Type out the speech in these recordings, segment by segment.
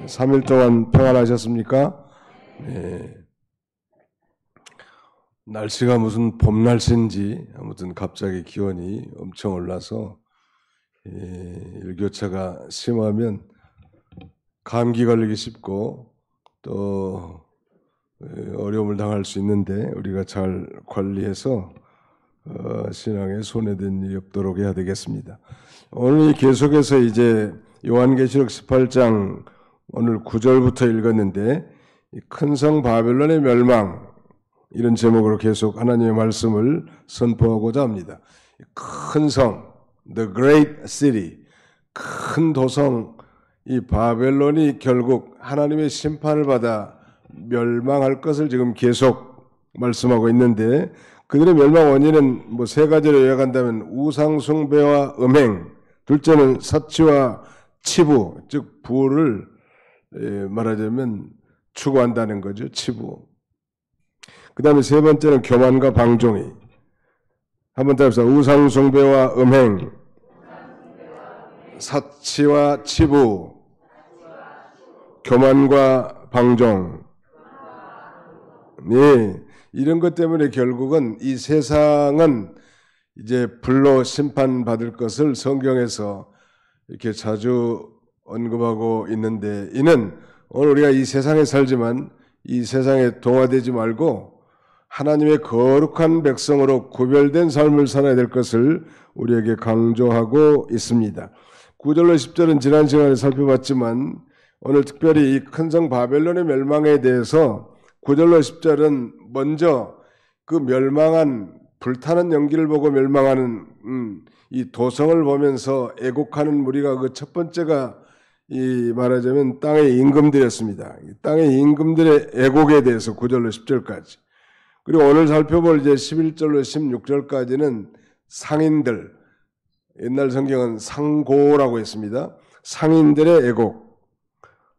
3일 동안 평안하셨습니까? 네. 날씨가 무슨 봄 날씨인지 아무튼 갑자기 기온이 엄청 올라서 일교차가 심하면 감기 걸리기 쉽고 또 어려움을 당할 수 있는데 우리가 잘 관리해서 신앙에 손해된 일이 없도록 해야 되겠습니다. 오늘 계속해서 이제 요한계시록 18장 오늘 9절부터 읽었는데 큰 성 바벨론의 멸망 이런 제목으로 계속 하나님의 말씀을 선포하고자 합니다. 큰 성, the great city, 큰 도성 이 바벨론이 결국 하나님의 심판을 받아 멸망할 것을 지금 계속 말씀하고 있는데 그들의 멸망 원인은 뭐 세 가지로 요약한다면 우상 숭배와 음행, 둘째는 사치와 치부, 즉 부를 말하자면 추구한다는 거죠. 치부. 그 다음에 세 번째는 교만과 방종이. 한번 더 해봅시다. 우상 숭배와 음행, 사치와 치부, 교만과 방종. 네, 이런 것 때문에 결국은 이 세상은 이제 불로 심판받을 것을 성경에서 이렇게 자주 언급하고 있는데 이는 오늘 우리가 이 세상에 살지만 이 세상에 동화되지 말고 하나님의 거룩한 백성으로 구별된 삶을 살아야 될 것을 우리에게 강조하고 있습니다. 9절로 10절은 지난 시간에 살펴봤지만 오늘 특별히 이 큰 성 바벨론의 멸망에 대해서 9절로 10절은 먼저 그 멸망한 불타는 연기를 보고 멸망하는 이 도성을 보면서 애곡하는 무리가 그 첫 번째가 이 말하자면 땅의 임금들이었습니다. 땅의 임금들의 애곡에 대해서 9절로 10절까지. 그리고 오늘 살펴볼 이제 11절로 16절까지는 상인들, 옛날 성경은 상고라고 했습니다. 상인들의 애곡,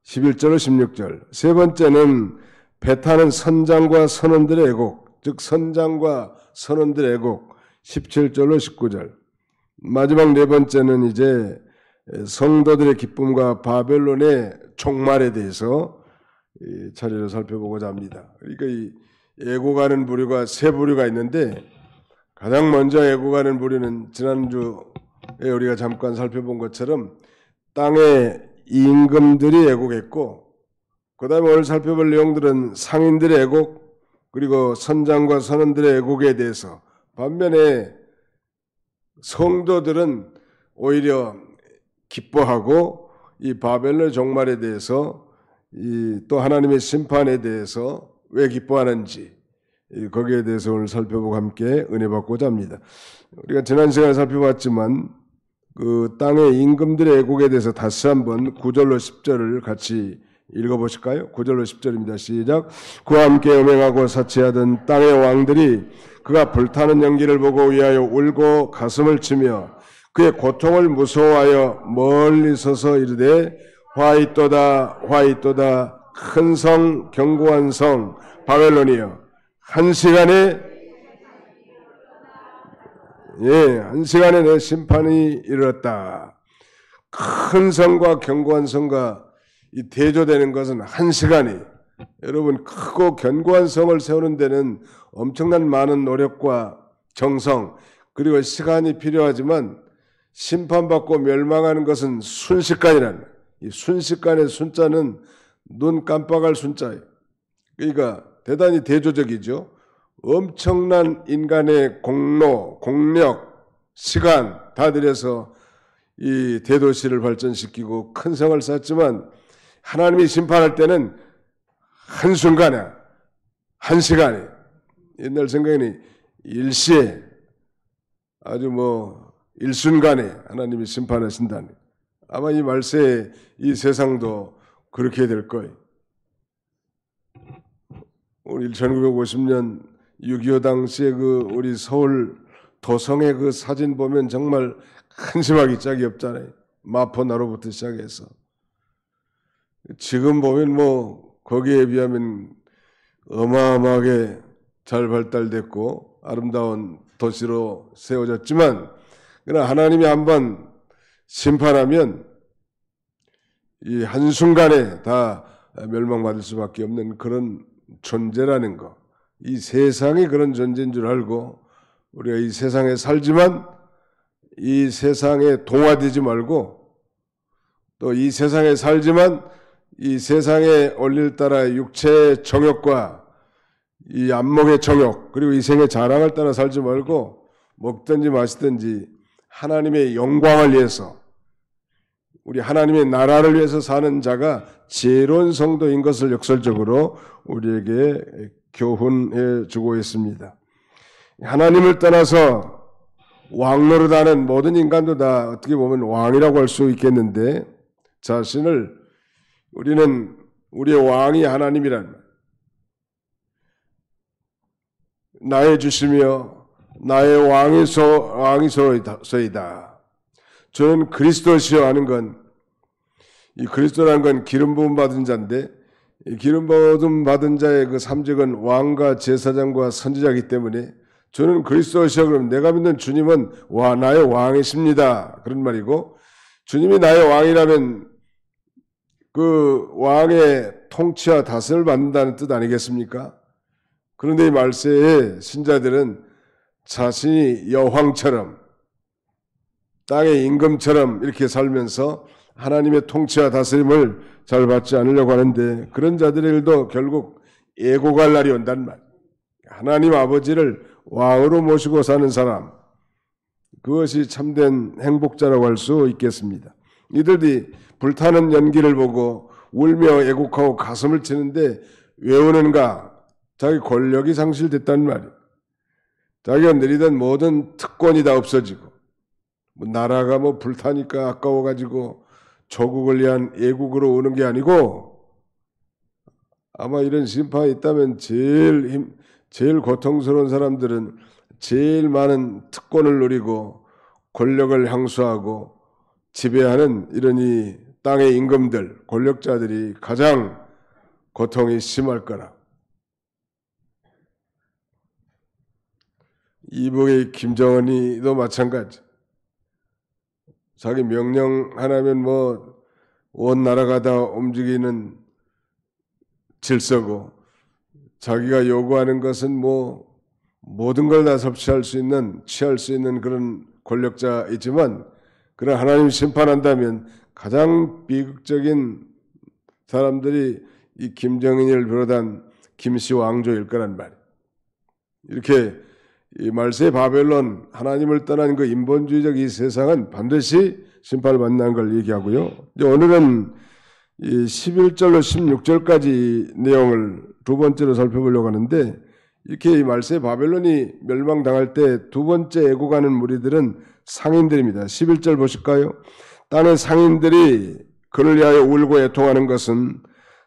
11절로 16절. 세 번째는 배 타는 선장과 선원들의 애곡, 즉 선장과 선원들의 애곡, 17절로 19절. 마지막 네 번째는 이제 성도들의 기쁨과 바벨론의 종말에 대해서 차례로 살펴보고자 합니다. 그러니까 이 애곡하는 부류가 세 부류가 있는데 가장 먼저 애곡하는 부류는 지난주에 우리가 잠깐 살펴본 것처럼 땅의 임금들이 애곡했고 그 다음에 오늘 살펴볼 내용들은 상인들의 애곡 그리고 선장과 선원들의 애곡에 대해서 반면에 성도들은 오히려 기뻐하고 이 바벨론 종말에 대해서 또 하나님의 심판에 대해서 왜 기뻐하는지 거기에 대해서 오늘 살펴보고 함께 은혜 받고자 합니다. 우리가 지난 시간에 살펴봤지만 그 땅의 임금들의 애곡에 대해서 다시 한번 9절로 10절을 같이 읽어보실까요? 9절로 10절입니다. 시작. 그와 함께 음행하고 사치하던 땅의 왕들이 그가 불타는 연기를 보고 위하여 울고 가슴을 치며 그의 고통을 무서워하여 멀리 서서 이르되 화이또다 화이또다 큰 성 견고한 성 바벨론이여 한 시간에 내 심판이 이르렀다. 큰 성과 견고한 성과 이 대조되는 것은 한 시간이 여러분 크고 견고한 성을 세우는 데는 엄청난 많은 노력과 정성 그리고 시간이 필요하지만 심판받고 멸망하는 것은 순식간이라는 이 순식간의 순자는 눈 깜빡할 순자예요. 그러니까 대단히 대조적이죠. 엄청난 인간의 공로, 공력, 시간 다 들여서 이 대도시를 발전시키고 큰 성을 쌓지만 하나님이 심판할 때는 한순간에, 한 시간에 옛날 성경에는 일시에 아주 일순간에 하나님이 심판하신다는 아마 이 말세에 이 세상도 그렇게 될 거예요. 우리 1950년 6.25 당시에 그 우리 서울 도성의 그 사진 보면 정말 한심하기 짝이 없잖아요. 마포나루부터 시작해서. 지금 보면 거기에 비하면 어마어마하게 잘 발달됐고 아름다운 도시로 세워졌지만 그러나 하나님이 한번 심판하면 이 한순간에 다 멸망받을 수밖에 없는 그런 존재라는 거. 이 세상이 그런 존재인 줄 알고 우리가 이 세상에 살지만 이 세상에 동화되지 말고 또 이 세상에 살지만 이 세상에 올릴따라 육체의 정욕과 이 안목의 정욕 그리고 이 생의 자랑을 따라 살지 말고 먹든지 마시든지 하나님의 영광을 위해서 우리 하나님의 나라를 위해서 사는 자가 지혜로운 성도인 것을 역설적으로 우리에게 교훈해 주고 있습니다. 하나님을 떠나서 왕 노릇하는 모든 인간도 다 어떻게 보면 왕이라고 할 수 있겠는데 자신을 우리는 우리의 왕이 하나님이란 나의 주시며 나의 왕이소이다. 저는 그리스도시여 하는 건 이 그리스도라는 건 기름 부음 받은 자인데 이 기름 부음 받은 자의 그 삼직은 왕과 제사장과 선지자이기 때문에 저는 그리스도시여 그러면 내가 믿는 주님은 나의 왕이십니다. 그런 말이고 주님이 나의 왕이라면 그 왕의 통치와 다스림을 받는다는 뜻 아니겠습니까? 그런데 이 말세에 신자들은 자신이 여왕처럼 땅의 임금처럼 이렇게 살면서 하나님의 통치와 다스림을 잘 받지 않으려고 하는데 그런 자들에게도 결국 애고갈 날이 온단 말이에요. 하나님 아버지를 왕으로 모시고 사는 사람 그것이 참된 행복자라고 할 수 있겠습니다. 이들이 불타는 연기를 보고 울며 애곡하고 가슴을 치는데 왜 우는가? 자기 권력이 상실됐단 말이에요. 자기가 누리던 모든 특권이 다 없어지고 나라가 불타니까 아까워가지고 조국을 위한 애국으로 오는 게 아니고 아마 이런 심판이 있다면 제일 고통스러운 사람들은 제일 많은 특권을 누리고 권력을 향수하고 지배하는 이런 이 땅의 임금들, 권력자들이 가장 고통이 심할 거라. 이북의 김정은이도 마찬가지. 자기 명령 하나면 온 나라가 다 움직이는 질서고 자기가 요구하는 것은 모든 걸 다 섭취할 수 있는 취할 수 있는 그런 권력자이지만 그런 하나님 심판한다면 가장 비극적인 사람들이 이 김정은을 비롯한 김씨 왕조일 거란 말이에요. 이렇게 이 말세 바벨론 하나님을 떠난 그 인본주의적 이 세상은 반드시 심판을 받는다는 걸 얘기하고요. 이제 오늘은 이 11절로 16절까지 내용을 두 번째로 살펴보려고 하는데 이렇게 이 말세 바벨론이 멸망당할 때 두 번째 애고가는 무리들은 상인들입니다. 11절 보실까요? 땅의 상인들이 그를 위하여 울고 애통하는 것은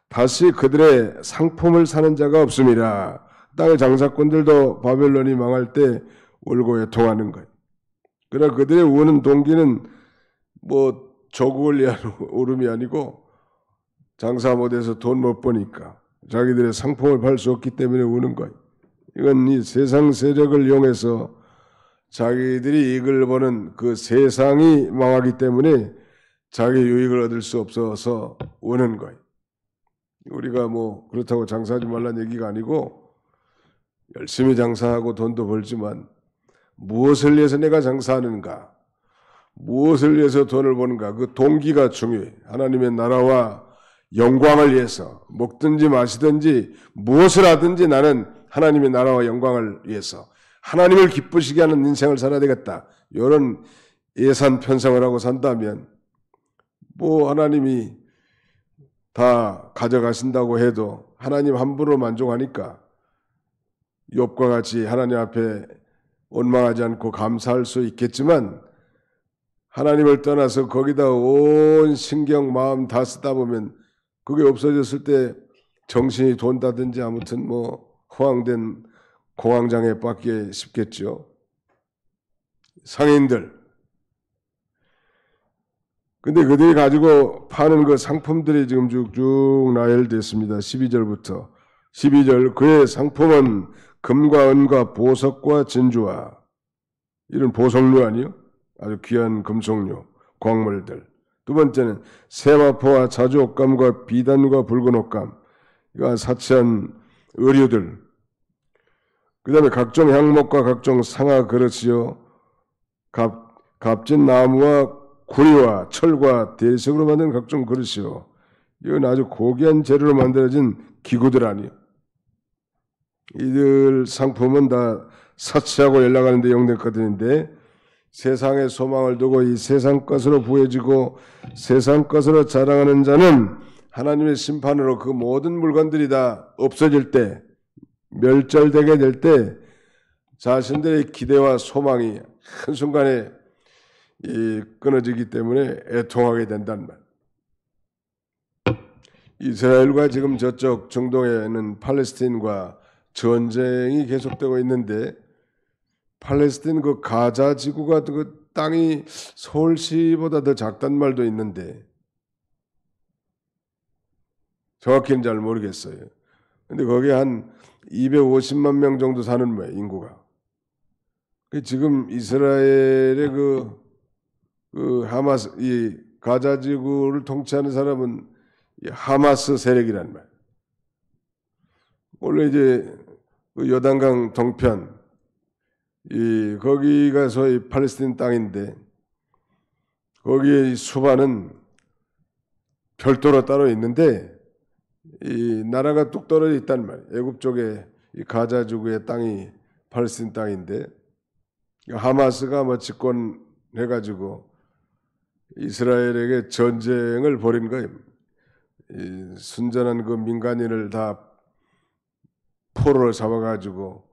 다시 그들의 상품을 사는 자가 없음이라. 땅의 장사꾼들도 바벨론이 망할 때 울고 애통하는 거예요. 그러나 그들의 우는 동기는 조국을 위한 울음이 아니고 장사 못해서 돈 못 버니까 자기들의 상품을 팔 수 없기 때문에 우는 거예요. 이건 이 세상 세력을 이용해서 자기들이 이익을 보는 그 세상이 망하기 때문에 자기 유익을 얻을 수 없어서 우는 거예요. 우리가 그렇다고 장사하지 말라는 얘기가 아니고 열심히 장사하고 돈도 벌지만 무엇을 위해서 내가 장사하는가? 무엇을 위해서 돈을 버는가? 그 동기가 중요해. 하나님의 나라와 영광을 위해서 먹든지 마시든지 무엇을 하든지 나는 하나님의 나라와 영광을 위해서 하나님을 기쁘시게 하는 인생을 살아야 되겠다. 이런 예산 편성을 하고 산다면 하나님이 다 가져가신다고 해도 하나님 함부로 만족하니까 욥과 같이 하나님 앞에 원망하지 않고 감사할 수 있겠지만 하나님을 떠나서 거기다 온 신경 마음 다 쓰다 보면 그게 없어졌을 때 정신이 돈다든지 아무튼 허황된 공황장애 받기 쉽겠죠. 상인들. 근데 그들이 가지고 파는 그 상품들이 지금 쭉쭉 나열됐습니다. 12절부터. 12절 그의 상품은 금과 은과 보석과 진주와 이런 보석류 아니요? 아주 귀한 금속류, 광물들. 두 번째는 세마포와 자주 옷감과 비단과 붉은 옷감, 이거 사치한 의류들. 그 다음에 각종 향목과 각종 상아 그릇이요, 값진 나무와 구리와 철과 대리석으로 만든 각종 그릇이요. 이건 아주 고귀한 재료로 만들어진 기구들 아니요. 이들 상품은 다 사치하고 연락하는 데 용될 것들인데 세상의 소망을 두고 이 세상 것으로 부해지고 세상 것으로 자랑하는 자는 하나님의 심판으로 그 모든 물건들이 다 없어질 때, 멸절되게 될 때 자신들의 기대와 소망이 한순간에 끊어지기 때문에 애통하게 된단 말. 이스라엘과 지금 저쪽 중동에는 팔레스타인과 전쟁이 계속되고 있는데 팔레스타인 그 가자 지구가 그 땅이 서울시보다 더 작단 말도 있는데 정확히는 잘 모르겠어요. 근데 거기에 한 250만 명 정도 사는 거예요, 인구가. 지금 이스라엘의 그 하마스, 이 가자 지구를 통치하는 사람은 이 하마스 세력이란 말. 원래 이제 그 요단강 동편, 거기가 소위 팔레스타인 땅인데 거기에 수반은 별도로 따로 있는데 이 나라가 뚝 떨어져 있단 말이에요. 애굽 쪽에 이 가자 지구의 땅이 팔레스타인 땅인데 하마스가 뭐 집권해가지고 이스라엘에게 전쟁을 벌인 거예요. 이 순전한 그 민간인을 다 포로로 잡아가지고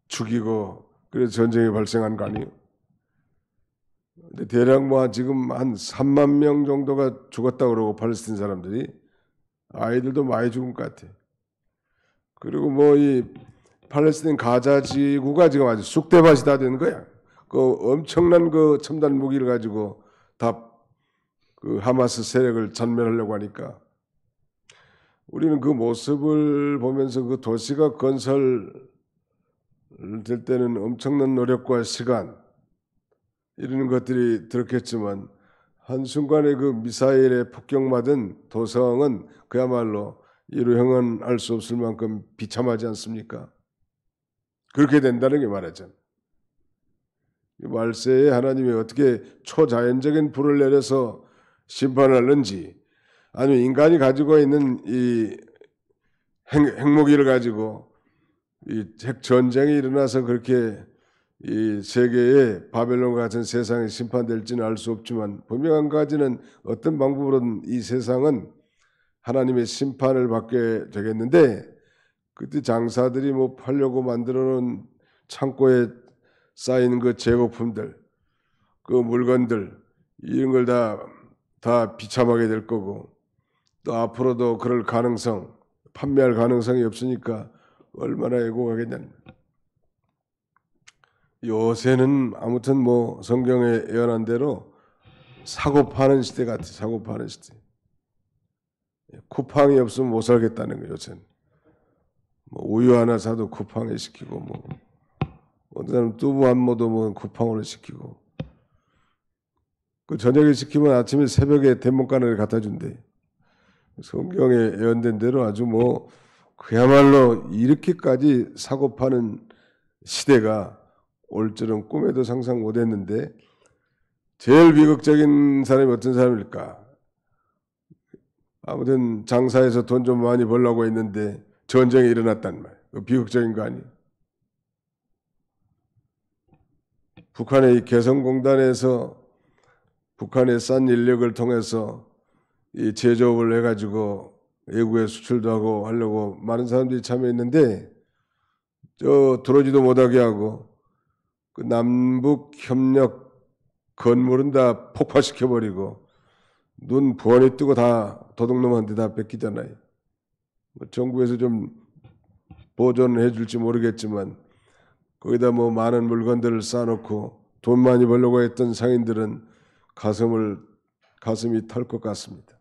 죽이고 그래서 전쟁이 발생한 거 아니에요? 근데 대략 뭐 지금 한 3만 명 정도가 죽었다고 그러고 팔레스타인 사람들이 아이들도 많이 죽은 것 같아. 그리고 뭐 이 팔레스타인 가자 지구가 지금 아주 쑥대밭이 다 된 거야. 그 엄청난 그 첨단 무기를 가지고 다 그 하마스 세력을 전멸하려고 하니까 우리는 그 모습을 보면서 그 도시가 건설될 때는 엄청난 노력과 시간 이런 것들이 들었겠지만 한순간에 그 미사일에 폭격맞은 도성은 그야말로 이루 형언할 수 없을 만큼 비참하지 않습니까? 그렇게 된다는 게 말하잖아요. 말세에 하나님이 어떻게 초자연적인 불을 내려서 심판하는지 아니면 인간이 가지고 있는 이 핵무기를 가지고 이 핵 전쟁이 일어나서 그렇게 이 세계에 바벨론과 같은 세상이 심판될지는 알 수 없지만 분명한 가지는 어떤 방법으로든 이 세상은 하나님의 심판을 받게 되겠는데 그때 장사들이 뭐 팔려고 만들어 놓은 창고에 쌓인 그 재고품들, 그 물건들 이런 걸 다 비참하게 될 거고 또 앞으로도 그럴 가능성, 판매할 가능성이 없으니까 얼마나 애고가겠냐. 요새는 아무튼 뭐 성경에 예언한 대로 사고 파는 시대 같아. 사고 파는 시대. 쿠팡이 없으면 못 살겠다는 거예요. 요새는. 뭐 우유 하나 사도 쿠팡에 시키고 뭐 어떤 사람 두부 한 모도 뭐 쿠팡으로 시키고 그 저녁에 시키면 아침에 새벽에 대문간을 갖다 준대. 성경에 예언된 대로 아주 뭐 그야말로 이렇게까지 사고 파는 시대가 올 줄은 꿈에도 상상 못했는데 제일 비극적인 사람이 어떤 사람일까? 아무튼 장사해서 돈 좀 많이 벌려고 했는데 전쟁이 일어났단 말이에요. 비극적인 거 아니에요? 북한의 이 개성공단에서 북한의 싼 인력을 통해서 이 제조업을 해가지고 외국에 수출도 하고 하려고 많은 사람들이 참여했는데 들어오지도 못하게 하고 그 남북 협력 건물은 다 폭파시켜버리고 눈 부원이 뜨고 다 도둑놈한테 다 뺏기잖아요. 뭐 정부에서 좀 보존해 줄지 모르겠지만 거기다 뭐 많은 물건들을 쌓아놓고 돈 많이 벌려고 했던 상인들은 가슴이 탈 것 같습니다.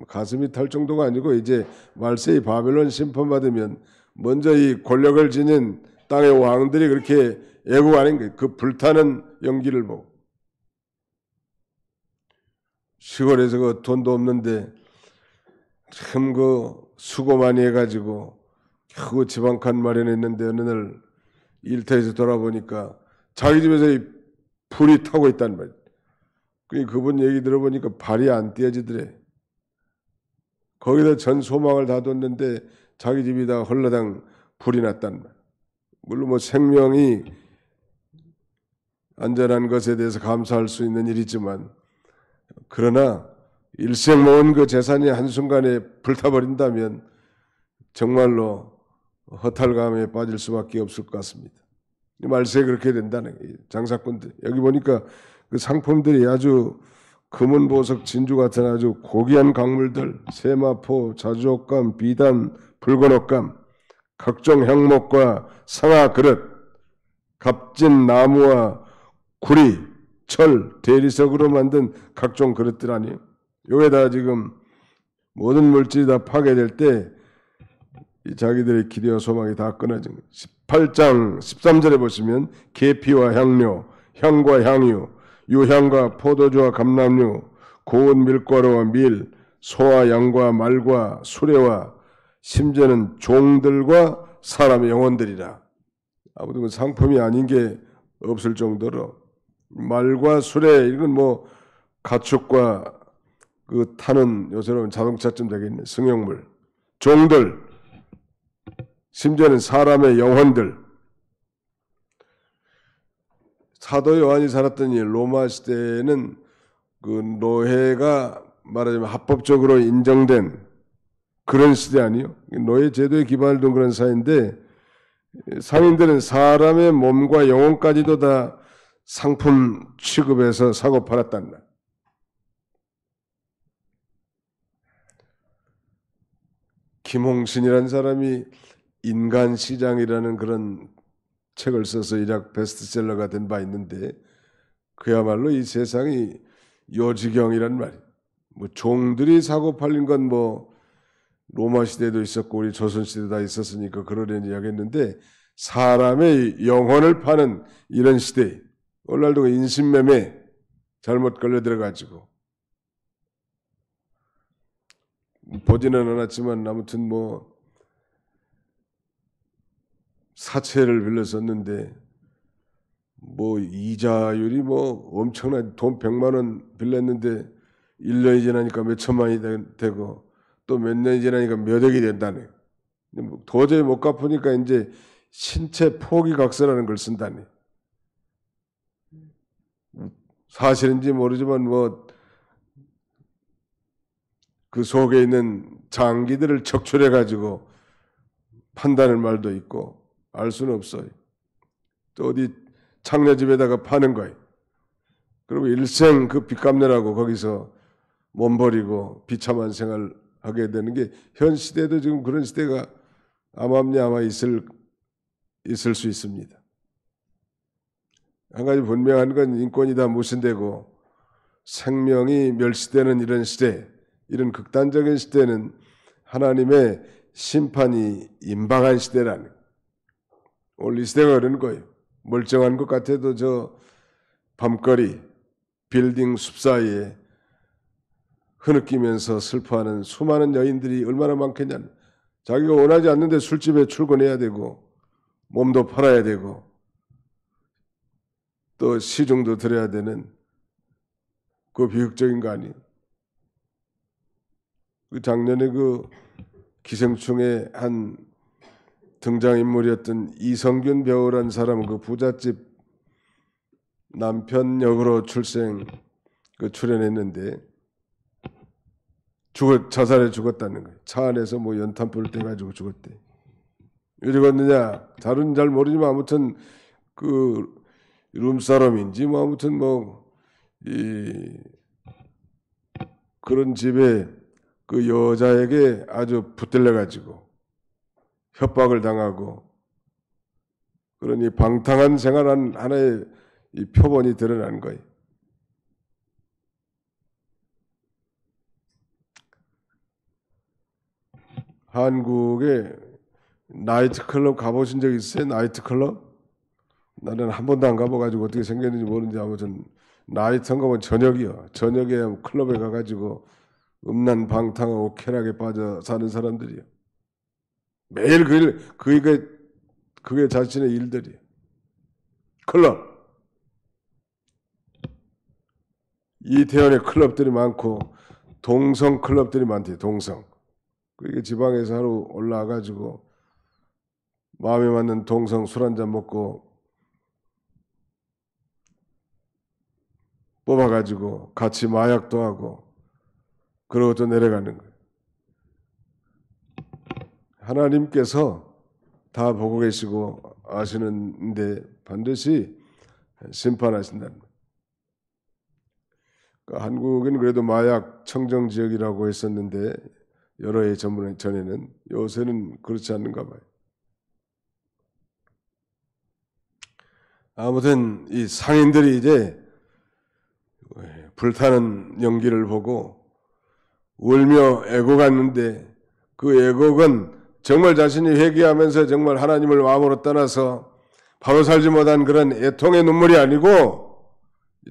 가슴이 탈 정도가 아니고 이제 말세의 바벨론 심판받으면 먼저 이 권력을 지닌 땅의 왕들이 그렇게 애국하는 거예요. 그 불타는 연기를 보고. 시골에서 그 돈도 없는데 참 그 수고 많이 해가지고 겨우 집 한 칸 마련했는데 어느 날 일터에서 돌아보니까 자기 집에서 이 불이 타고 있단 말이야. 그분 얘기 들어보니까 발이 안 떼어지더래. 거기다 전 소망을 다 뒀는데 자기 집이 다 헐라당 불이 났단 말이야. 물론 뭐 생명이 안전한 것에 대해서 감사할 수 있는 일이지만 그러나 일생 모은 그 재산이 한순간에 불타버린다면 정말로 허탈감에 빠질 수밖에 없을 것 같습니다. 말세에 그렇게 된다는 거예요. 장사꾼들. 여기 보니까 그 상품들이 아주 금은 보석 진주 같은 아주 고귀한 광물들, 세마포, 자주옥감, 비단, 붉은 옷감, 각종 향목과 상아 그릇, 값진 나무와 구리, 철, 대리석으로 만든 각종 그릇들 아니에요. 여기다 지금 모든 물질이 다 파괴될 때 자기들의 기대와 소망이 다 끊어진 거예요. 18장 13절에 보시면 계피와 향료, 향과 향유, 유향과 포도주와 감람류, 고운 밀가루와 밀, 소와 양과 말과 수레와 심지어는 종들과 사람의 영혼들이라. 아무튼 상품이 아닌 게 없을 정도로 말과 수레 이건 뭐 가축과 그 타는 요새로는 자동차쯤 되겠네. 승용물, 종들, 심지어는 사람의 영혼들. 사도 요한이 살았던 이 로마 시대에는 그 노예가 말하자면 합법적으로 인정된 그런 시대 아니요? 노예 제도에 기반을 둔 그런 사회인데 상인들은 사람의 몸과 영혼까지도 다 상품 취급해서 사고 팔았단 말. 김홍신이라는 사람이 인간시장이라는 그런 책을 써서 일약 베스트셀러가 된 바 있는데 그야말로 이 세상이 요지경이란 말이에요. 뭐 종들이 사고 팔린 건 뭐 로마 시대도 있었고 우리 조선 시대도 다 있었으니까 그러려니 이야기했는데 사람의 영혼을 파는 이런 시대 오늘날도 인신매매 잘못 걸려들어가지고 보지는 않았지만 아무튼 뭐 사채를 빌렸었는데 뭐 이자율이 뭐 엄청난 돈 100만 원 빌렸는데 1년이 지나니까 몇 천만이 되고 또 몇 년이 지나니까 몇 억이 된다네. 도저히 못 갚으니까 이제 신체 포기각서라는 걸 쓴다네. 사실인지 모르지만 뭐 그 속에 있는 장기들을 적출해 가지고 판다는 말도 있고 알 수는 없어요. 또 어디 창녀집에다가 파는 거예요. 그리고 일생 그 빚 갚느라고 거기서 몸버리고 비참한 생활 하게 되는 게 현 시대도 지금 그런 시대가 아마 있을 수 있습니다. 한 가지 분명한 건 인권이 다 무신되고 생명이 멸시되는 이런 시대, 이런 극단적인 시대는 하나님의 심판이 임박한 시대라는 오늘 이 시대가 그런 거예요. 멀쩡한 것 같아도 저 밤거리, 빌딩 숲 사이에 흐느끼면서 슬퍼하는 수많은 여인들이 얼마나 많겠냐. 자기가 원하지 않는데 술집에 출근해야 되고 몸도 팔아야 되고 또 시중도 들어야 되는 그 비극적인 거 아니에요. 그 작년에 그 기생충의 한 등장인물이었던 이성균 배우라는 사람은 그 부잣집 남편 역으로 출연했는데 자살해 죽었다는 거예요. 차 안에서 뭐 연탄불을 떼가지고 죽었대. 왜 죽었느냐? 다른 잘 모르지만 아무튼 그 룸사람인지 뭐 아무튼 그런 집에 그 여자에게 아주 붙들려 가지고 협박을 당하고 그러니 방탕한 생활한 하나의 이 표본이 드러난 거예요. 한국에 나이트클럽 가보신 적 있어요? 나이트클럽? 나는 한 번도 안 가봐가지고 어떻게 생겼는지 모르는데 아무튼 나이트 한 거면 저녁이요. 저녁에 클럽에 가가지고 음란 방탕하고 쾌락에 빠져 사는 사람들이요. 매일 그게 자신의 일들이에요. 클럽. 이태원에 클럽들이 많고 동성 클럽들이 많대요. 동성. 그게 지방에서 하루 올라와가지고 마음에 맞는 동성 술 한잔 먹고 뽑아가지고 같이 마약도 하고 그러고 또 내려가는 거예요. 하나님께서 다 보고 계시고 아시는데 반드시 심판하신다는 거예요. 그러니까 한국은 그래도 마약 청정 지역이라고 했었는데 여러 해 전에는 요새는 그렇지 않는가 봐요. 아무튼 이 상인들이 이제 불타는 연기를 보고 울며 애곡하는데 그 애곡은 정말 자신이 회개하면서 정말 하나님을 마음으로 떠나서 바로 살지 못한 그런 애통의 눈물이 아니고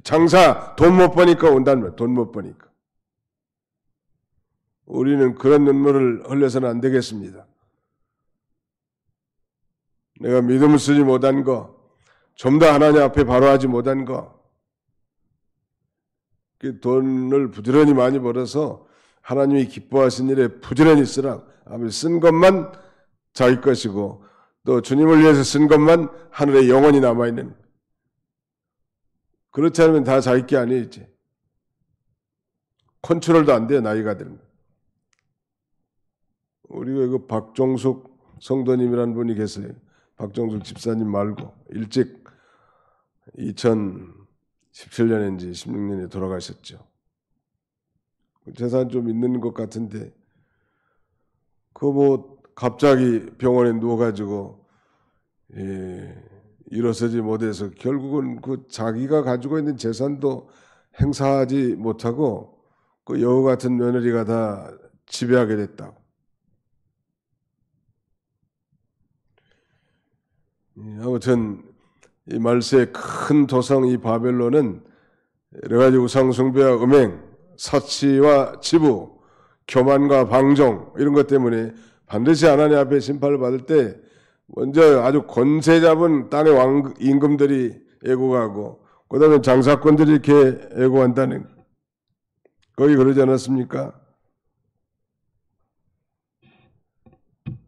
장사 돈 못 버니까 온다는 거예요. 돈 못 버니까. 우리는 그런 눈물을 흘려서는 안 되겠습니다. 내가 믿음을 쓰지 못한 거, 좀 더 하나님 앞에 바로 하지 못한 거, 그 돈을 부지런히 많이 벌어서 하나님이 기뻐하신 일에 부지런히 쓰라. 쓴 것만 자기 것이고 또 주님을 위해서 쓴 것만 하늘에 영원히 남아있는. 그렇지 않으면 다 자기 게 아니에요. 이제. 컨트롤도 안 돼요. 나이가 들면. 우리가 그 박종숙 성도님이라는 분이 계세요. 박종숙 집사님 말고 일찍 2017년인지 16년에 돌아가셨죠. 재산 좀 있는 것 같은데 갑자기 병원에 누워가지고 일어서지 못해서 결국은 그 자기가 가지고 있는 재산도 행사하지 못하고 그 여우 같은 며느리가 다 지배하게 됐다고. 아무튼 이 말세의 큰 도성 이 바벨론은 여러 가지 우상 숭배와 음행, 사치와 지부, 교만과 방종 이런 것 때문에 반드시 하나님 앞에 심판을 받을 때 먼저 아주 권세 잡은 땅의 임금들이 애고하고 그 다음에 장사꾼들이 이렇게 애고한다는 거기 그러지 않았습니까?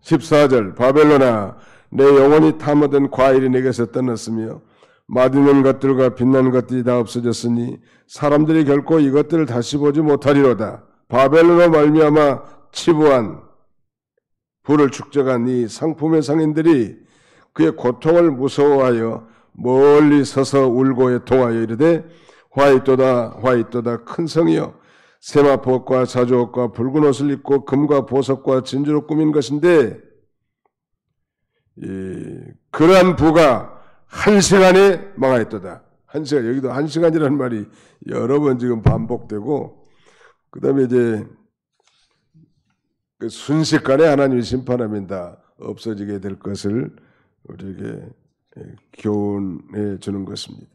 14절 바벨론아 내 영혼이 탐하던 과일이 내게서 떠났으며 맛있는 것들과 빛나는 것들이 다 없어졌으니 사람들이 결코 이것들을 다시 보지 못하리로다. 바벨론으로 말미암아 치부한 부를 축적한 이 상품의 상인들이 그의 고통을 무서워하여 멀리 서서 울고 애통하여 이르되 화이또다 화이또다 큰 성이여 세마포옷과 자주옷과 붉은 옷을 입고 금과 보석과 진주로 꾸민 것인데 그러한 부가 한 시간에 망하였도다. 한 시간, 여기도 한 시간이라는 말이 여러 번 지금 반복되고, 그 다음에 이제 그 순식간에 하나님이 심판하면 다 없어지게 될 것을 우리에게 교훈해 주는 것입니다.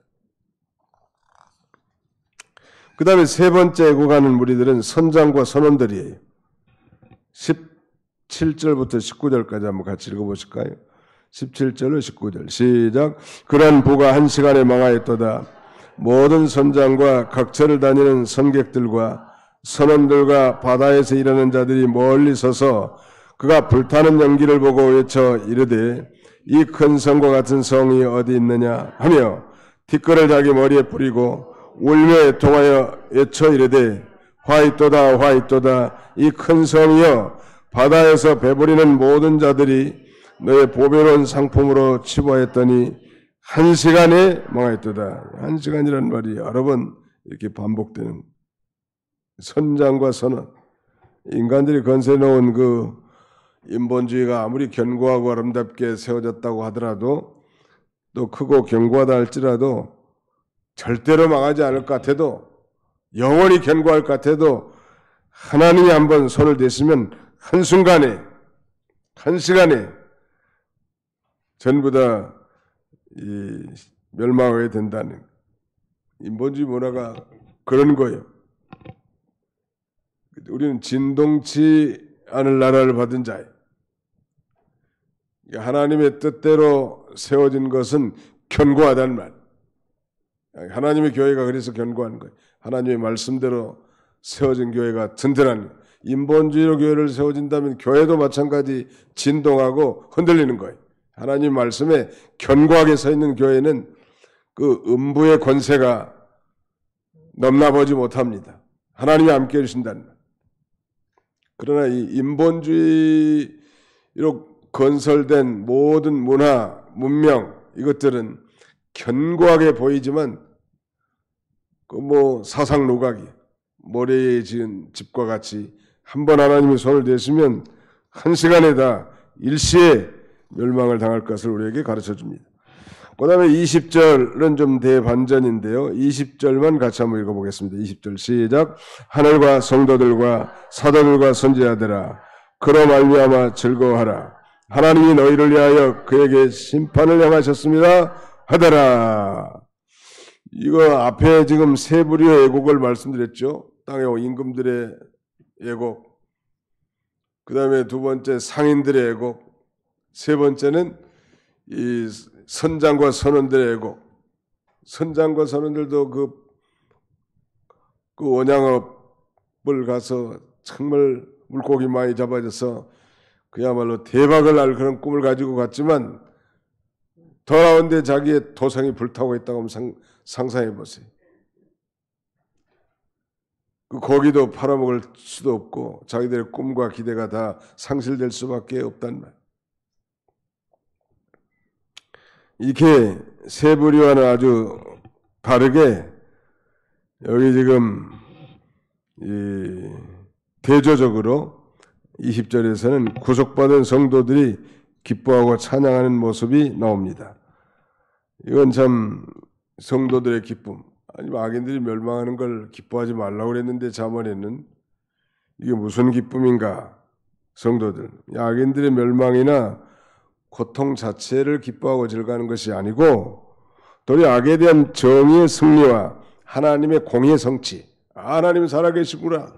그 다음에 세 번째 애고가는 무리들은 선장과 선원들이에요. 17절부터 19절까지 한번 같이 읽어보실까요? 17절로 19절 시작. 그러한 부가 한 시간에 망하였도다. 모든 선장과 각처를 다니는 선객들과 선원들과 바다에서 일하는 자들이 멀리 서서 그가 불타는 연기를 보고 외쳐 이르되 이 큰 성과 같은 성이 어디 있느냐 하며 티끌을 자기 머리에 뿌리고 울며 애통하여 외쳐 이르되 화이또다 화이또다 이 큰 성이여 바다에서 배부리는 모든 자들이 너의 보배로운 상품으로 치부하였더니 한 시간에 망하였도다. 한 시간이라는 말이 여러 번 이렇게 반복되는 선장과 선원. 인간들이 건설해놓은 그 인본주의가 아무리 견고하고 아름답게 세워졌다고 하더라도 또 크고 견고하다 할지라도 절대로 망하지 않을 것 같아도 영원히 견고할 것 같아도 하나님이 한번 손을 대시면 한순간에 한 시간에 전부 다 멸망하게 된다는 인본주의 문화가 그런 거예요. 우리는 진동치 않을 나라를 받은 자예요. 하나님의 뜻대로 세워진 것은 견고하다는 말. 하나님의 교회가 그래서 견고한 거예요. 하나님의 말씀대로 세워진 교회가 든든한 거예요. 인본주의로 교회를 세워진다면 교회도 마찬가지 진동하고 흔들리는 거예요. 하나님 말씀에 견고하게 서 있는 교회는 그 음부의 권세가 넘나보지 못합니다. 하나님이 함께 해주신다는 말. 그러나 이 인본주의로 건설된 모든 문화, 문명 이것들은 견고하게 보이지만 그 사상 누각이 모래에 지은 집과 같이 한번 하나님의 손을 대시면 한 시간에 다 일시에 멸망을 당할 것을 우리에게 가르쳐 줍니다. 그 다음에 20절은 좀 대반전인데요. 20절만 같이 한번 읽어보겠습니다. 20절 시작. 하늘과 성도들과 사도들과 선지자들아 그로 말미암아 즐거워하라. 하나님이 너희를 위하여 그에게 심판을 행하셨습니다 하더라. 이거 앞에 지금 세 부류의 애곡을 말씀드렸죠. 땅의 임금들의 애곡, 그 다음에 두 번째 상인들의 애곡, 세 번째는 이 선장과 선원들의 애곡. 선장과 선원들도 그 원양업을 가서 정말 물고기 많이 잡아줘서 그야말로 대박을 날 그런 꿈을 가지고 갔지만 돌아온데 자기의 도성이 불타고 있다고 하면 상상해 보세요. 그 고기도 팔아먹을 수도 없고 자기들의 꿈과 기대가 다 상실될 수밖에 없단 말. 이렇게 세 부류와는 아주 다르게 여기 지금 대조적으로 20절에서는 구속받은 성도들이 기뻐하고 찬양하는 모습이 나옵니다. 이건 참 성도들의 기쁨, 아니면 악인들이 멸망하는 걸 기뻐하지 말라고 그랬는데 잠언에는 이게 무슨 기쁨인가? 성도들, 악인들의 멸망이나 고통 자체를 기뻐하고 즐거워하는 것이 아니고 도리어 악에 대한 정의의 승리와 하나님의 공의의 성취, 하나님은 살아계시구나,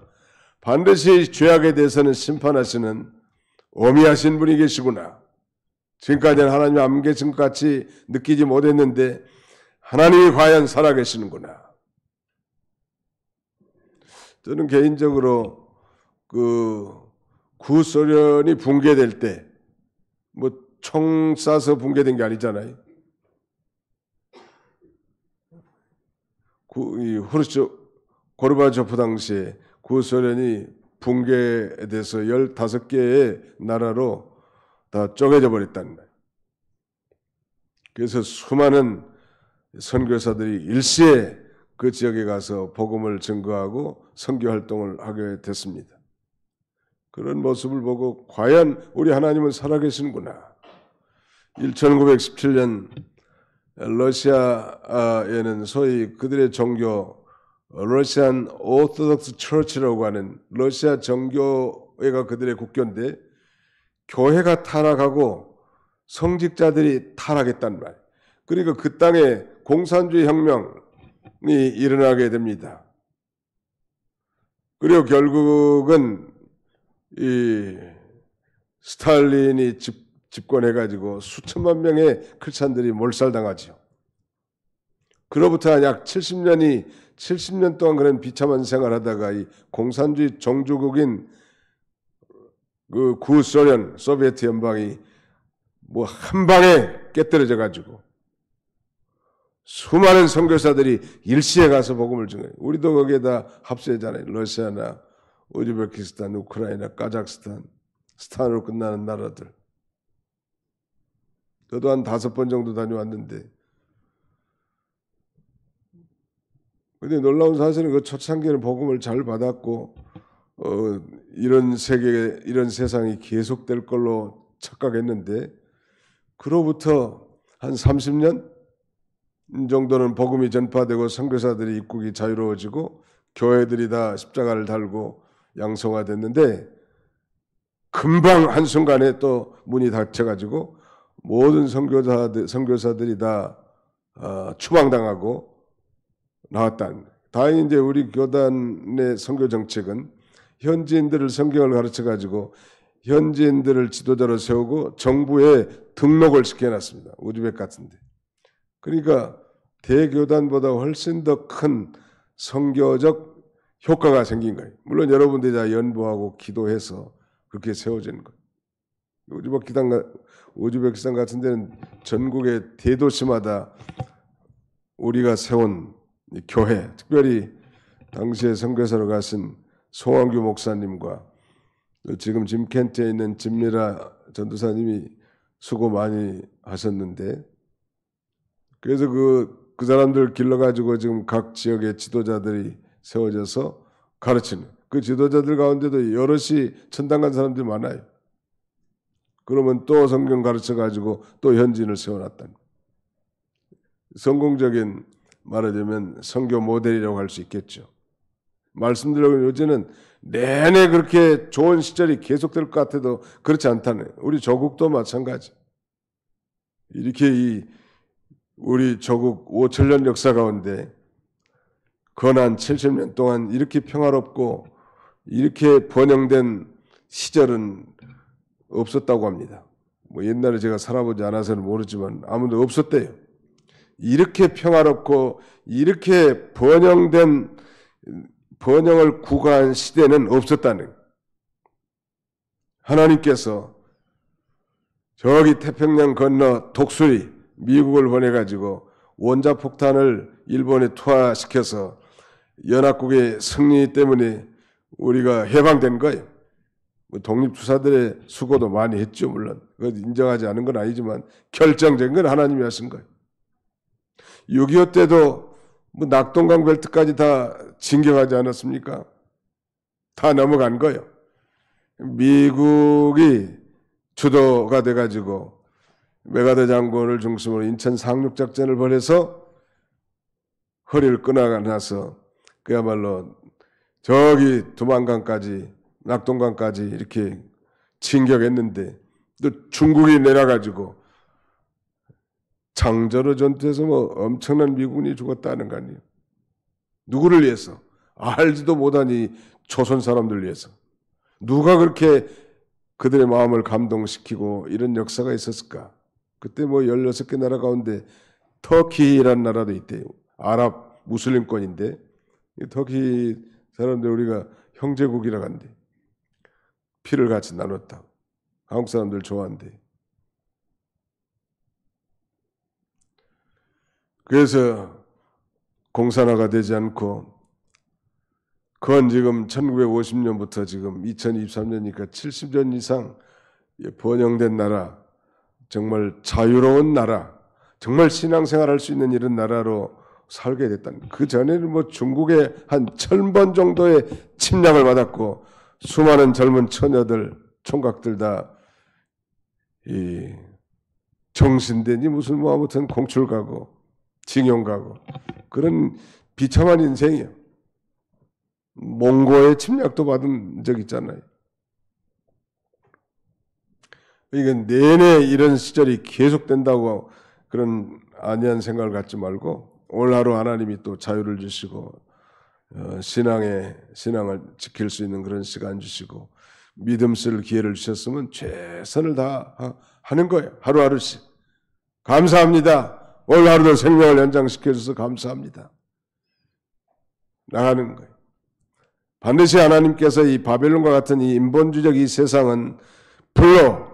반드시 죄악에 대해서는 심판하시는 어미하신 분이 계시구나, 지금까지는 하나님이 안 계신 것 같이 느끼지 못했는데 하나님이 과연 살아계시는구나. 저는 개인적으로 그 구소련이 붕괴될 때 총 쏴서 붕괴된 게 아니잖아요. 고르바초프 당시에 구소련이 붕괴돼서 15개의 나라로 다 쪼개져 버렸다는 거예요. 그래서 수많은 선교사들이 일시에 그 지역에 가서 복음을 증거하고 선교 활동을 하게 됐습니다. 그런 모습을 보고 과연 우리 하나님은 살아계시는구나. 1917년 러시아에는 소위 그들의 종교 러시안 오토독스 처치라고 하는 러시아 정교회가 그들의 국교인데 교회가 타락하고 성직자들이 타락했단 말이에요. 그러니까 그 땅에 공산주의 혁명이 일어나게 됩니다. 그리고 결국은 이 스탈린이 집권해가지고 수천만 명의 크리스찬들이 몰살당하죠. 그로부터 약 70년 동안 그런 비참한 생활하다가 이 공산주의 종주국인 그 구소련 소비에트 연방이 한 방에 깨뜨려져 가지고 수많은 선교사들이 일시에 가서 복음을 증거해요. 우리도 거기에다 합세잖아요. 러시아나 우즈베키스탄, 우크라이나, 카자흐스탄, 스탄으로 끝나는 나라들. 저도 한 5번 정도 다녀왔는데, 근데 놀라운 사실은 그 초창기에는 복음을 잘 받았고 이런 세계, 이런 세상이 계속될 걸로 착각했는데 그로부터 한 30년 정도는 복음이 전파되고 선교사들이 입국이 자유로워지고 교회들이 다 십자가를 달고 양성화됐는데 금방 한순간에 또 문이 닫혀가지고 모든 선교사들이 다 추방당하고 나왔다는 거예요. 다행히 이제 우리 교단의 선교 정책은 현지인들을 성경을 가르쳐 가지고 현지인들을 지도자로 세우고 정부에 등록을 시켜놨습니다. 우즈벡 같은데. 그러니까 대교단보다 훨씬 더 큰 선교적 효과가 생긴 거예요. 물론 여러분들이 다 연보하고 기도해서 그렇게 세워진 거예요. 우즈베키스탄 같은 데는 전국의 대도시마다 우리가 세운 교회, 특별히 당시에 선교사로 가신 송원규 목사님과 지금 짐켄트에 있는 진미라 전도사님이 수고 많이 하셨는데, 그래서 그 사람들 길러가지고 지금 각 지역의 지도자들이 세워져서 가르치는, 그 지도자들 가운데도 여럿이 천당 간 사람들이 많아요. 그러면 또 성경 가르쳐가지고 또 현지인을 세워놨다는, 성공적인, 말하자면 선교 모델이라고 할 수 있겠죠. 말씀드리고 요즘은 내내 그렇게 좋은 시절이 계속될 것 같아도 그렇지 않다는 거예요. 우리 조국도 마찬가지. 이렇게 우리 조국 5천년 역사 가운데 건한 70년 동안 이렇게 평화롭고 이렇게 번영된 시절은 없었다고 합니다. 뭐 옛날에 제가 살아보지 않아서는 모르지만 아무도 없었대요. 이렇게 평화롭고 이렇게 번영을 구가한 시대는 없었다는 거예요. 하나님께서 저기 태평양 건너 독수리 미국을 보내가지고 원자폭탄을 일본에 투하시켜서 연합국의 승리 때문에 우리가 해방된 거예요. 독립투사들의 수고도 많이 했죠. 물론 그것 인정하지 않은 건 아니지만 결정적인 건 하나님이 하신 거예요. 6.25 때도 낙동강 벨트까지 다 진격하지 않았습니까? 다 넘어간 거예요. 미국이 주도가 돼가지고 메가더 장군을 중심으로 인천 상륙작전을 벌여서 허리를 끊어나서 그야말로 저기 두만강까지 낙동강까지 이렇게 진격했는데 또 중국이 내려가지고 장저로 전투에서 엄청난 미군이 죽었다는 거 아니에요. 누구를 위해서? 알지도 못하니 조선 사람들 위해서. 누가 그렇게 그들의 마음을 감동시키고 이런 역사가 있었을까? 그때 16개 나라 가운데 터키라는 나라도 있대요. 아랍 무슬림권인데 터키 사람들 우리가 형제국이라고 한대. 피를 같이 나눴다. 한국 사람들 좋아한대. 그래서 공산화가 되지 않고 그건 지금 1950년부터 지금 2023년이니까 70년 이상 번영된 나라, 정말 자유로운 나라, 정말 신앙생활 할 수 있는 이런 나라로 살게 됐다는. 그 전에는 중국의 한 1000번 정도의 침략을 받았고 수많은 젊은 처녀들, 총각들 다 정신되니 무슨 아무튼 공출 가고 징용 가고 그런 비참한 인생이에요. 몽고의 침략도 받은 적 있잖아요. 그러니까 내내 이런 시절이 계속된다고 그런 안이한 생각을 갖지 말고 오늘 하루 하나님이 또 자유를 주시고 신앙을 지킬 수 있는 그런 시간 주시고 믿음 쓸 기회를 주셨으면 최선을 다하는 거예요. 하루하루씩. 감사합니다. 오늘 하루도 생명을 연장시켜 주셔서 감사합니다. 나가는 거예요. 반드시 하나님께서 이 바벨론과 같은 이 인본주의적 이 세상은 불로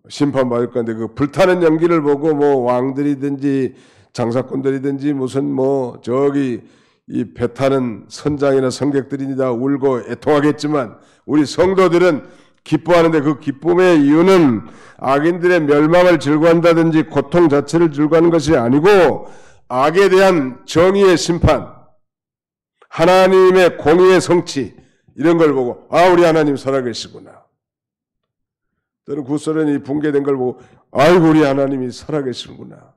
심판받을 건데 그 불타는 연기를 보고 왕들이든지 장사꾼들이든지 무슨 저기 이 배 타는 선장이나 선객들이 다 울고 애통하겠지만 우리 성도들은 기뻐하는데 그 기쁨의 이유는 악인들의 멸망을 즐거워한다든지 고통 자체를 즐거워하는 것이 아니고 악에 대한 정의의 심판, 하나님의 공의의 성취 이런 걸 보고 우리 하나님 살아계시구나. 또는 구소련이 붕괴된 걸 보고 아이고 우리 하나님이 살아계시구나.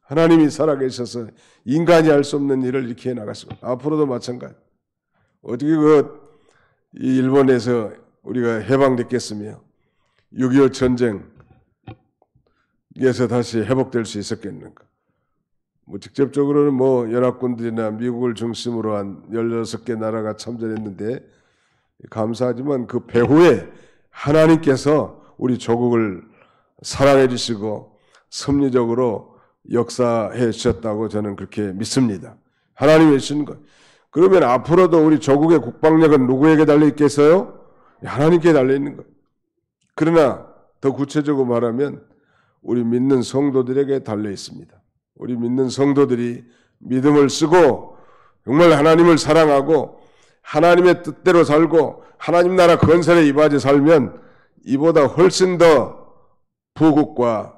하나님이 살아계셔서 인간이 할 수 없는 일을 이렇게 해나갔습니다. 앞으로도 마찬가지. 어떻게 이 일본에서 우리가 해방됐겠으며 6.25 전쟁에서 다시 회복될 수 있었겠는가. 뭐 직접적으로는 뭐 연합군들이나 미국을 중심으로 한 16개 나라가 참전했는데 감사하지만 그 배후에 하나님께서 우리 조국을 사랑해 주시고 섭리적으로 역사해 주셨다고 저는 그렇게 믿습니다. 하나님이 주신 것. 그러면 앞으로도 우리 조국의 국방력은 누구에게 달려 있겠어요? 하나님께 달려 있는 것. 그러나 더 구체적으로 말하면 우리 믿는 성도들에게 달려 있습니다. 우리 믿는 성도들이 믿음을 쓰고 정말 하나님을 사랑하고 하나님의 뜻대로 살고 하나님 나라 건설에 임하지 살면 이보다 훨씬 더 부국과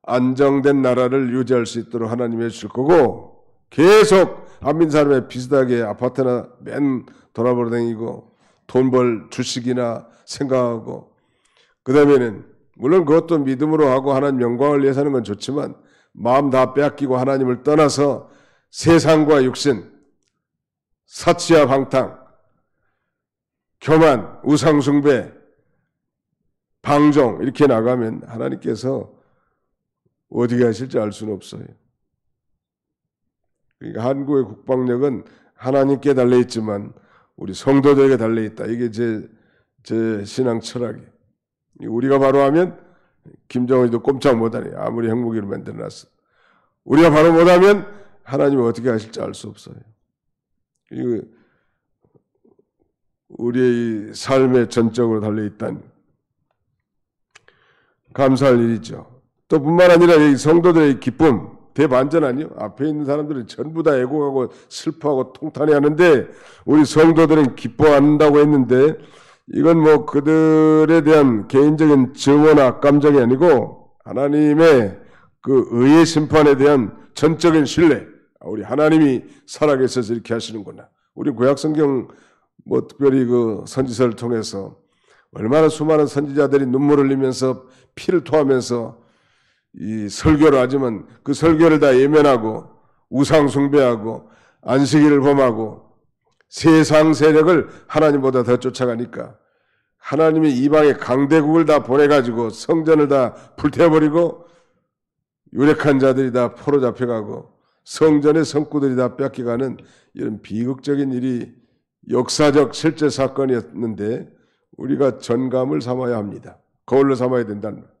안정된 나라를 유지할 수 있도록 하나님이 해주실 거고 계속 안 믿는 사람에 비슷하게 아파트나 맨 돌아보다니고 돈 벌 주식이나 생각하고 그 다음에는 물론 그것도 믿음으로 하고 하나님 영광을 위해서 하는 건 좋지만 마음 다 빼앗기고 하나님을 떠나서 세상과 육신, 사치와 방탕, 교만, 우상숭배, 방종 이렇게 나가면 하나님께서 어디에 하실지 알 수는 없어요. 그러니까 한국의 국방력은 하나님께 달려있지만 우리 성도들에게 달려있다. 이게 제 신앙 철학이에요. 우리가 바로 하면 김정은이도 꼼짝 못하네. 아무리 핵무기로 만들어놨어. 우리가 바로 못하면 하나님이 어떻게 하실지 알 수 없어요. 이거 우리의 삶에 전적으로 달려있다니 감사할 일이죠. 또 뿐만 아니라 이 성도들의 기쁨, 대반전 아니요? 앞에 있는 사람들은 전부 다 애곡하고 슬퍼하고 통탄해하는데 우리 성도들은 기뻐한다고 했는데 이건 뭐 그들에 대한 개인적인 증오나 감정이 아니고 하나님의 그 의의 심판에 대한 전적인 신뢰. 우리 하나님이 살아계셔서 이렇게 하시는구나. 우리 구약성경 뭐 특별히 그 선지서를 통해서 얼마나 수많은 선지자들이 눈물을 흘리면서 피를 토하면서 이 설교를 하지만 그 설교를 다 예면하고 우상 숭배하고 안식일을 범하고 세상 세력을 하나님보다 더 쫓아가니까 하나님이 이방의 강대국을 다 보내가지고 성전을 다 불태워버리고 유력한 자들이 다 포로 잡혀가고 성전의 성구들이 다 뺏겨가는 이런 비극적인 일이 역사적 실제 사건이었는데 우리가 전감을 삼아야 합니다. 거울로 삼아야 된다는 거예요.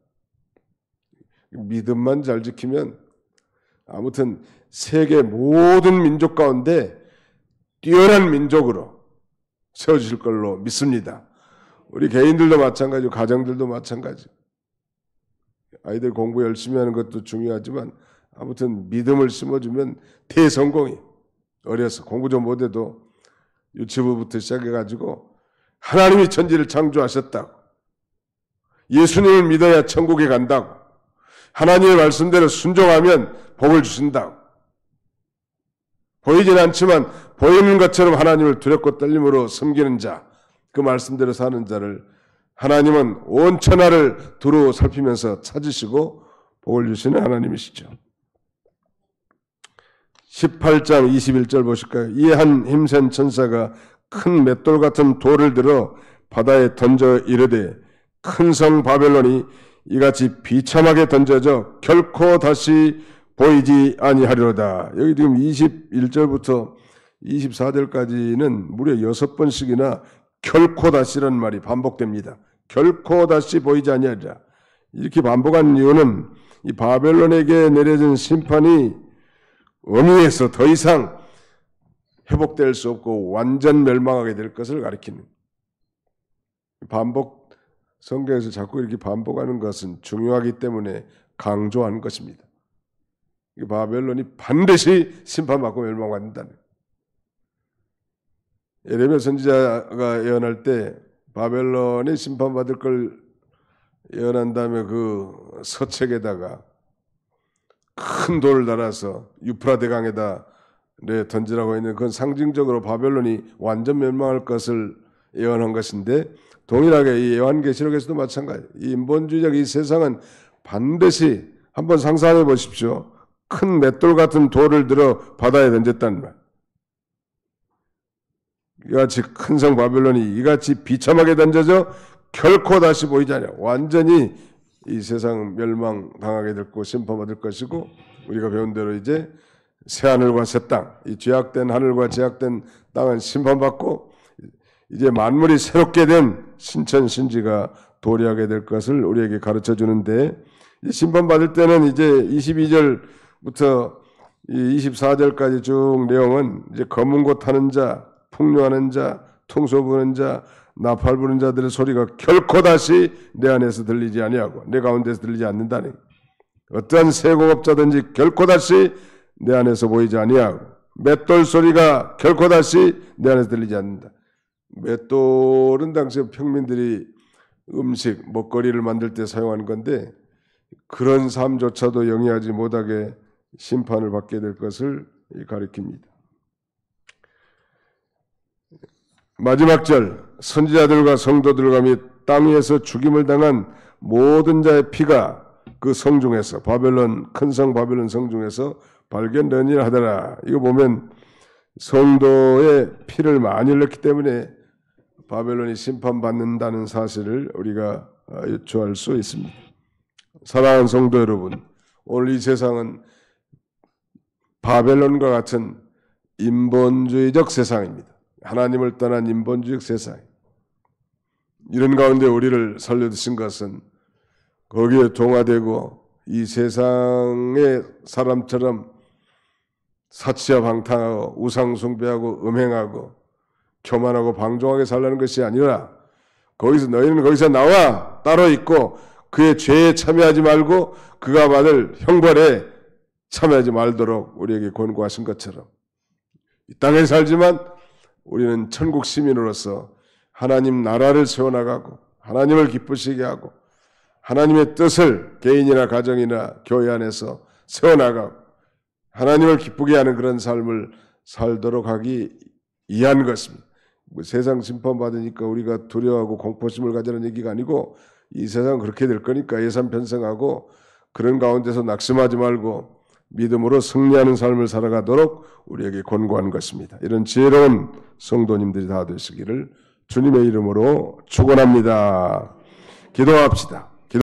믿음만 잘 지키면 아무튼 세계 모든 민족 가운데 뛰어난 민족으로 세워주실 걸로 믿습니다. 우리 개인들도 마찬가지고 가정들도 마찬가지. 아이들 공부 열심히 하는 것도 중요하지만 아무튼 믿음을 심어주면 대성공이. 어려서 공부 좀 못해도 유치부부터 시작해가지고 하나님이 천지를 창조하셨다고, 예수님을 믿어야 천국에 간다고, 하나님의 말씀대로 순종하면 복을 주신다고, 보이진 않지만 보이는 것처럼 하나님을 두렵고 떨림으로 섬기는 자, 그 말씀대로 사는 자를 하나님은 온 천하를 두루 살피면서 찾으시고 복을 주시는 하나님이시죠. 18장 21절 보실까요? 이에 한 힘센 천사가 큰 맷돌 같은 돌을 들어 바다에 던져 이르되 큰 성 바벨론이 이같이 비참하게 던져져 결코 다시 보이지 아니하리로다. 여기 지금 21절부터 24절까지는 무려 6번씩이나 결코 다시라는 말이 반복됩니다. 결코 다시 보이지 아니하리라. 이렇게 반복한 이유는 이 바벨론에게 내려진 심판이 어미에서 더 이상 회복될 수 없고 완전 멸망하게 될 것을 가리키는, 반복, 성경에서 자꾸 이렇게 반복하는 것은 중요하기 때문에 강조하는 것입니다. 바벨론이 반드시 심판받고 멸망받는다는. 예레미야 선지자가 예언할 때 바벨론이 심판받을 걸 예언한 다음에 그 서책에다가 큰 돌을 달아서 유프라데 강에다 던지라고 했는데 그건 상징적으로 바벨론이 완전 멸망할 것을 예언한 것인데 동일하게 이 요한계시록에서도 마찬가지. 이 인본주의적 이 세상은 반드시 한번 상상해 보십시오. 큰 맷돌 같은 돌을 들어 바다에 던졌다는 말. 이같이 큰 성 바벨론이 이같이 비참하게 던져져 결코 다시 보이지 않아. 완전히 이 세상 멸망당하게 될 것, 심판받을 것이고 우리가 배운 대로 이제 새 하늘과 새 땅, 이 죄악된 하늘과 죄악된 땅은 심판받고 이제 만물이 새롭게 된 신천 신지가 도래하게 될 것을 우리에게 가르쳐 주는데, 심판받을 때는 이제 22절부터 24절까지 쭉 내용은 이제 검은 곳 타는 자, 풍요하는 자, 통소 부는 자, 나팔 부는 자들의 소리가 결코 다시 내 안에서 들리지 아니하고 내 가운데서 들리지 않는다니, 어떠한 세공업자든지 결코 다시 내 안에서 보이지 아니하고 맷돌 소리가 결코 다시 내 안에서 들리지 않는다. 맷돌은 당시 평민들이 음식, 먹거리를 만들 때 사용한 건데 그런 삶조차도 영위하지 못하게 심판을 받게 될 것을 가리킵니다. 마지막 절, 선지자들과 성도들과 및 땅 위에서 죽임을 당한 모든 자의 피가 그 성중에서, 바벨론, 큰 성 바벨론 성중에서 발견되니라 하더라. 이거 보면 성도의 피를 많이 흘렸기 때문에 바벨론이 심판받는다는 사실을 우리가 유추할 수 있습니다. 사랑하는 성도 여러분, 오늘 이 세상은 바벨론과 같은 인본주의적 세상입니다. 하나님을 떠난 인본주의적 세상. 이런 가운데 우리를 살려두신 것은 거기에 동화되고 이 세상의 사람처럼 사치와 방탕하고 우상숭배하고 음행하고 교만하고 방종하게 살라는 것이 아니라, 너희는 거기서 나와 따로 있고 그의 죄에 참여하지 말고 그가 받을 형벌에 참여하지 말도록 우리에게 권고하신 것처럼, 이 땅에 살지만 우리는 천국 시민으로서 하나님 나라를 세워나가고 하나님을 기쁘시게 하고 하나님의 뜻을 개인이나 가정이나 교회 안에서 세워나가고 하나님을 기쁘게 하는 그런 삶을 살도록 하기 위한 것입니다. 세상 심판받으니까 우리가 두려워하고 공포심을 가지는 얘기가 아니고, 이 세상은 그렇게 될 거니까 예산 편성하고 그런 가운데서 낙심하지 말고 믿음으로 승리하는 삶을 살아가도록 우리에게 권고한 것입니다. 이런 지혜로운 성도님들이 다 되시기를 주님의 이름으로 축원합니다. 기도합시다.